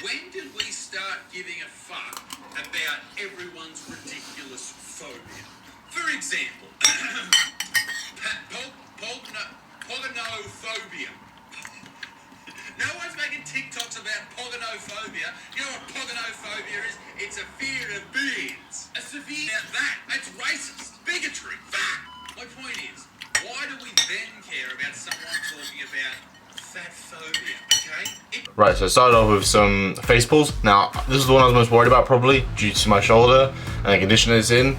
When did we start giving a fuck about everyone's ridiculous phobia? For example, pogonophobia. No one's making TikToks about pogonophobia. You know what pogonophobia is? It's a fear of beards. A severe that's racist. Bigotry. Fuck. My point is, why do we then care about someone talking about fat phobia, okay? Right, so I started off with some face pulls. Now, this is the one I was most worried about probably, due to my shoulder and the condition it's in.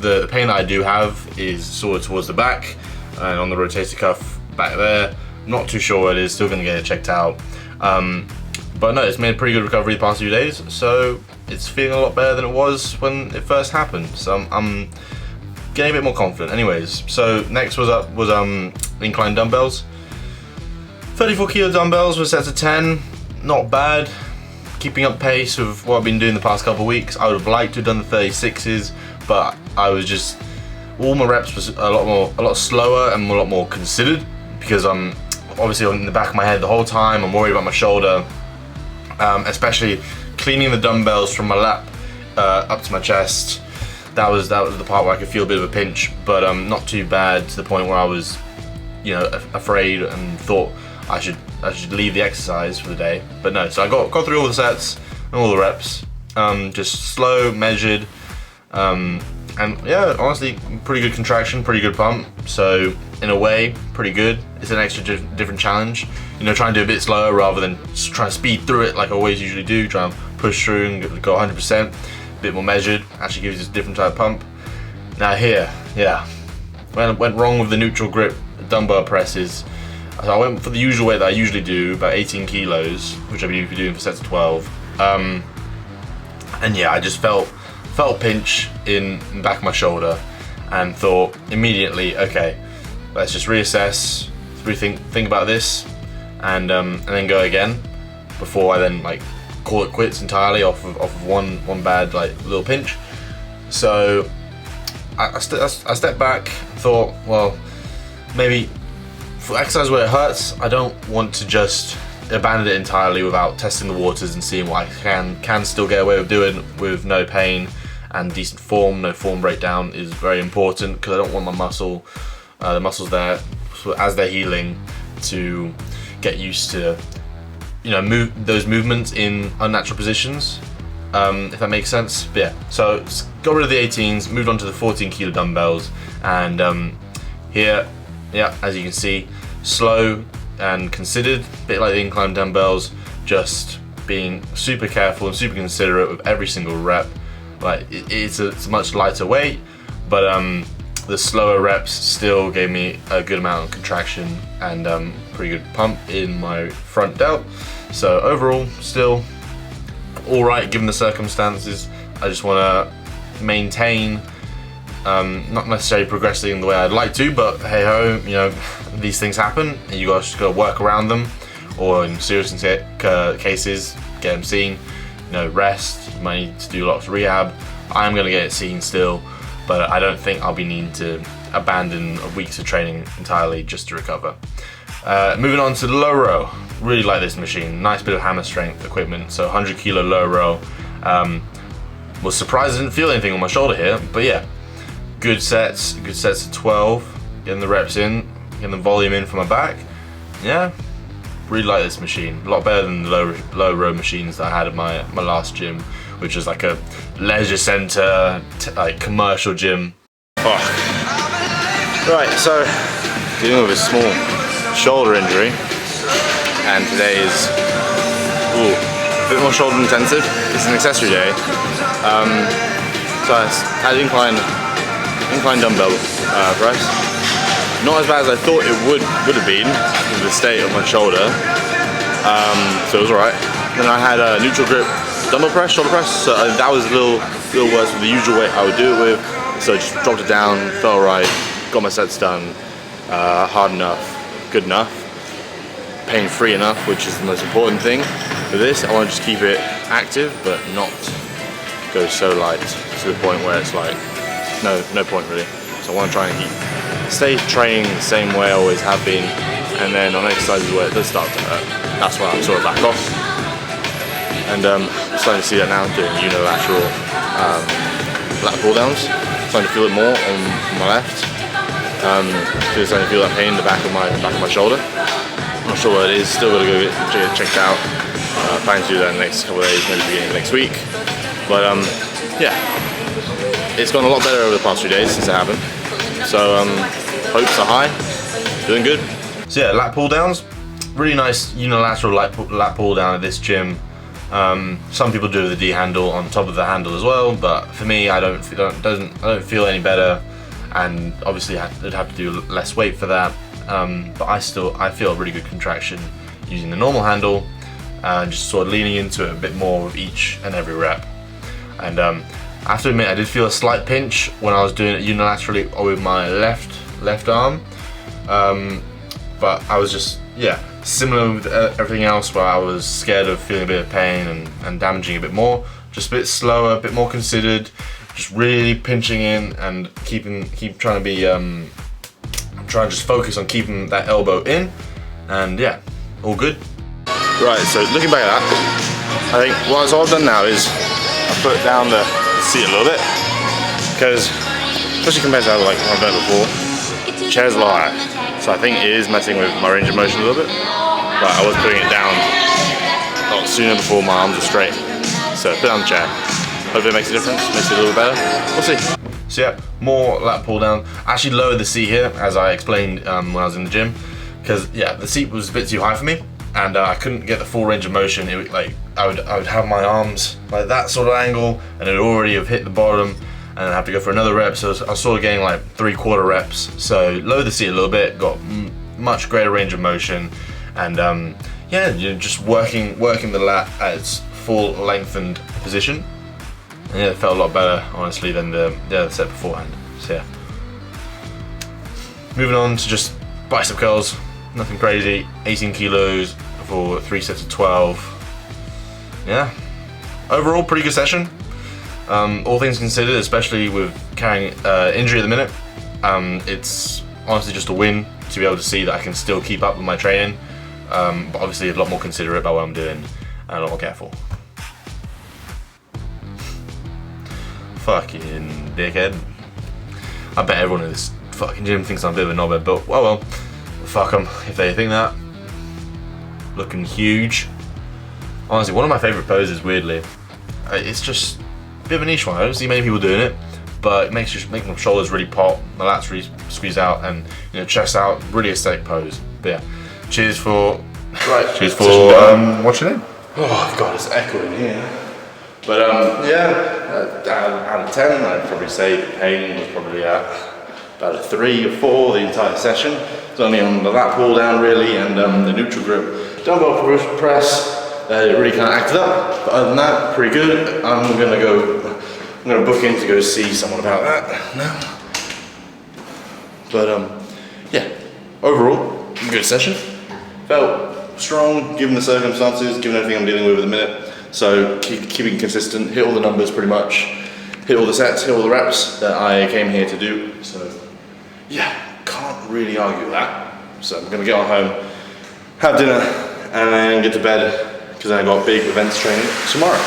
The pain that I do have is sort of towards the back and on the rotator cuff back there. Not too sure what it is, still gonna get it checked out. But no, it's made a pretty good recovery the past few days, so it's feeling a lot better than it was when it first happened. So I'm getting a bit more confident. Anyways, so next was incline dumbbells. 34 kilo dumbbells with sets of 10, not bad. Keeping up pace of what I've been doing the past couple of weeks. I would have liked to have done the 36s, but I was just, all my reps was a lot slower and a lot more considered, because I'm obviously in the back of my head the whole time. I'm worried about my shoulder, especially cleaning the dumbbells from my lap up to my chest. That was the part where I could feel a bit of a pinch, but not too bad to the point where I was, you know, afraid and thought I should leave the exercise for the day. But no, so I got through all the sets and all the reps, just slow, measured, and yeah, honestly, pretty good contraction, pretty good pump. So in a way, pretty good. It's an extra different challenge, you know, trying to do a bit slower rather than trying to speed through it like I always usually do, try and push through and go 100%. A bit more measured, actually gives you a different type of pump. Now here, yeah, went wrong with the neutral grip dumbbell presses. So I went for the usual weight that I usually do, about 18 kilos, which I've been doing for sets of 12. And yeah, I just felt a pinch in the back of my shoulder and thought immediately, okay, let's just reassess, think about this, and then go again before I then like call it quits entirely off of one bad like little pinch. So I stepped back, thought, well, maybe for exercise where it hurts, I don't want to just abandon it entirely without testing the waters and seeing what I can still get away with doing with no pain and decent form. No form breakdown is very important, because I don't want my the muscles there, as they're healing, to get used to, you know, those movements in unnatural positions, if that makes sense. But yeah, so got rid of the 18s, moved on to the 14 kilo dumbbells, and here, yeah, as you can see, slow and considered, a bit like the incline dumbbells, just being super careful and super considerate with every single rep. Like it's a much lighter weight, but the slower reps still gave me a good amount of contraction and pretty good pump in my front delt. So overall, still all right given the circumstances. I just want to maintain, not necessarily progressing the way I'd like to, but hey ho, you know, these things happen and you guys just gotta work around them, or in serious cases, get them seen. You know, rest, you might need to do lots of rehab. I'm gonna get it seen still, but I don't think I'll be needing to abandon weeks of training entirely just to recover. Moving on to the low row. Really like this machine, nice bit of hammer strength equipment. So 100 kilo low row. Was surprised I didn't feel anything on my shoulder here, but yeah, good sets of 12, getting the reps in, getting the volume in from my back. Yeah, really like this machine. A lot better than the low row machines that I had at my last gym, which was like a leisure center, like commercial gym. Oh. Right, so dealing with a small shoulder injury, and today is a bit more shoulder intensive. It's an accessory day. So I had incline dumbbell press. Not as bad as I thought it would have been with the state of my shoulder. So it was alright. Then I had a neutral grip dumbbell press, shoulder press. So that was a little worse with the usual weight I would do it with. So I just dropped it down, felt right, got my sets done, hard enough, good enough, pain-free enough, which is the most important thing. For this, I want to just keep it active, but not go so light to the point where it's like, no point really. So I want to try and stay training the same way I always have been, and then on exercises where it does start to hurt, that's why I'm sort of back off. and I'm starting to see that now doing unilateral lat pull downs. Starting to feel it more on my left. Starting to feel that pain in the back of my shoulder. I'm not sure what it is. Still got to go get it checked out. Planning to do that in the next couple of days, maybe beginning of next week. But yeah, it's gone a lot better over the past few days since it happened. So hopes are high. Doing good. So yeah, lat pull downs. Really nice unilateral lat pull down at this gym. Some people do the D handle on top of the handle as well, but for me, I don't feel any better, and obviously I'd have to do less weight for that. But I feel a really good contraction using the normal handle, and just sort of leaning into it a bit more with each and every rep. And I have to admit, I did feel a slight pinch when I was doing it unilaterally with my left arm, but I was just similar with everything else, where I was scared of feeling a bit of pain and damaging a bit more. Just a bit slower, a bit more considered, just really pinching in and keep trying to be. I'm trying to just focus on keeping that elbow in, and yeah, all good. Right, so looking back at that, I think what I've done now is I put down the seat a little bit, because especially compared to how I've done it before, the chair's a lot higher. So I think it is messing with my range of motion a little bit, but I was putting it down a lot sooner before my arms were straight. So put it on the chair. Hopefully it makes a difference, makes it a little better. We'll see. So yeah, more lat pull down. I actually lowered the seat here, as I explained when I was in the gym, because yeah, the seat was a bit too high for me, and I couldn't get the full range of motion. It I would have my arms like that sort of angle, and it would already have hit the bottom, and I'd have to go for another rep. So I was sort of getting like 3/4 reps. So lowered the seat a little bit, got much greater range of motion, and yeah, you're just working the lat at its full lengthened position. And yeah, it felt a lot better, honestly, than the other set beforehand. So yeah. Moving on to just bicep curls, nothing crazy. 18 kilos for 3 sets of 12. Yeah, overall pretty good session. All things considered, especially with carrying injury at the minute, it's honestly just a win to be able to see that I can still keep up with my training, but obviously a lot more considerate about what I'm doing and a lot more careful. Fucking dickhead. I bet everyone in this fucking gym thinks I'm a bit of a knobhead, but well, fuck them if they think that. Looking huge. Honestly, one of my favourite poses, weirdly. It's just a bit of a niche one. I don't see many people doing it, but it makes my shoulders really pop, my lats really squeeze out, and chest out. Really aesthetic pose. But yeah, cheers for watching it. Oh god, it's echoing here. But yeah, out of 10, I'd probably say the pain was probably at about a 3 or 4 the entire session. It's only on the lat pull down really, and the neutral grip dumbbell press. It really kind of acted up, but other than that, pretty good. I'm gonna book in to go see someone about that now. But yeah, overall, good session. Felt strong, given the circumstances, given everything I'm dealing with at the minute. So keeping consistent, hit all the numbers pretty much, hit all the sets, hit all the reps that I came here to do. So yeah, can't really argue with that. So I'm gonna get on home, have dinner, and then get to bed, because I got big events training tomorrow.